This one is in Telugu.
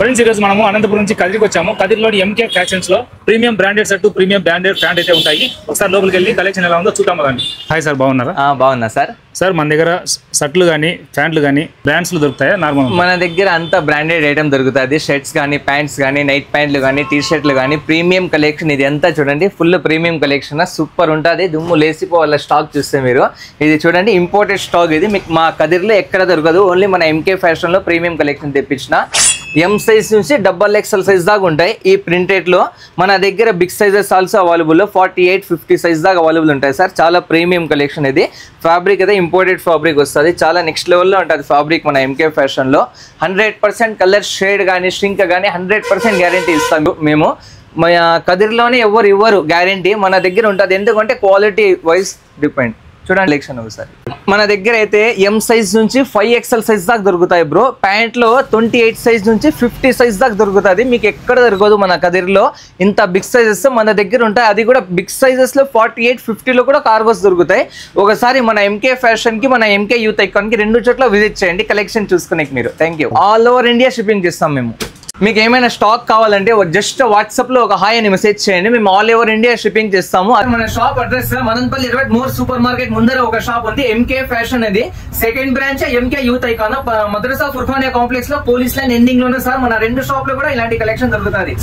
ఫ్రెండ్స్ ఈ రోజు మనము అనంతపురం నుంచి కదిరికి వచ్చాము. కదిరిలోని ఎంకే ఫ్యాషన్స్ లో premium branded shirt, premium branded pant అయితే ఉంటాయి. ఒకసారి లోపలికి వెళ్ళి కలెక్షన్ ఎలా ఉందో చూద్దాం కదండి. హాయ్ సార్, బాగున్నారా? బాగున్నా సార్. సార్ మన దగ్గర షర్ట్లు కానీ ప్యాంట్లు కానీ బ్రాండ్స్ దొరుకుతాయా? నార్మల్ మన దగ్గర అంతా బ్రాండెడ్ ఐటమ్ దొరుకుతుంది. షర్ట్స్ కానీ, ప్యాంట్స్ కానీ, నైట్ ప్యాంట్లు కానీ, టీ షర్ట్లు కానీ, ప్రీమియం కలెక్షన్. ఇది ఎంత చూడండి, ఫుల్ ప్రీమియం కలెక్షన్, సూపర్ ఉంటుంది. దుమ్ము లేసిపోవాల స్టాక్ చూస్తే మీరు. ఇది చూడండి, ఇంపోర్టెడ్ స్టాక్. ఇది మీకు మా కదిరిలో ఎక్కడ దొరకదు. ఓన్లీ మన ఎంకే ఫ్యాషన్ లో ప్రీమియం కలెక్షన్ తెప్పించిన. ఎం సైజ్ నుంచి XXL సైజ్ దాకా ఉంటాయి ఈ ప్రింటెడ్ లో. మన దగ్గర big sizes also available, 48, 50 size దాకా అవైలబుల్ ఉంటాయి సార్. చాలా ప్రీమియం కలెక్షన్ ఇది. ఫ్యాబ్రిక్ అయితే ఇంపోర్టెడ్ ఫ్యాబ్రిక్ వస్తుంది, చాలా నెక్స్ట్ లెవెల్లో ఉంటుంది ఫ్యాబ్రిక్ మన ఎంకే ఫ్యాషన్ లో. 100% కలర్ షేడ్ కానీ, స్ట్రింక్ కానీ 100% గ్యారంటీ ఇస్తాము మేము. మన కదిరిలోనే ఎవరు ఇవ్వరు గ్యారంటీ, మన దగ్గర ఉంటుంది. ఎందుకంటే క్వాలిటీ వైజ్ డిపెండ్. చూడండి కలెక్షన్ ఒకసారి. మన దగ్గర అయితే ఎం సైజ్ నుంచి 5XL సైజ్ దాకా దొరుకుతాయి బ్రో. ప్యాంట్ లో 28 సైజ్ నుంచి 50 సైజ్ దాకా దొరుకుతుంది. మీకు ఎక్కడ దొరకదు మన కదిరిలో. ఇంత బిగ్ సైజెస్ మన దగ్గర ఉంటాయి. అది కూడా బిగ్ సైజెస్ లో 48, 50 లో కూడా కార్గోస్ దొరుకుతాయి. ఒకసారి మన ఎంకే ఫ్యాషన్ కి, మన ఎంకే యూత్ ఐకాన్ కి 2 చోట్ల విజిట్ చేయండి కలెక్షన్ చూసుకునే మీరు. Thank you. All over India shipping చేస్తాం మేము. మీకు ఏమైనా స్టాక్ కావాలంటే జస్ట్ వాట్సాప్ లో ఒక హాయ్ అని మెసేజ్ చేయండి, మేము ఆల్ ఓవర్ ఇండియా షిప్పింగ్ చేస్తాము. మన shop address Madanapalle 20 more super market ముందర ఒక షాప్ ఉంది, ఎంకే ఫ్యాషన్. అది second branch MK youth icon, Madrasa Furqania complex లో, పోలీస్ లైన్ ఎండింగ్ లోనే సార్. మన 2 షాప్ లో కూడా ఇలాంటి కలెక్షన్ దొరుకుతుంది.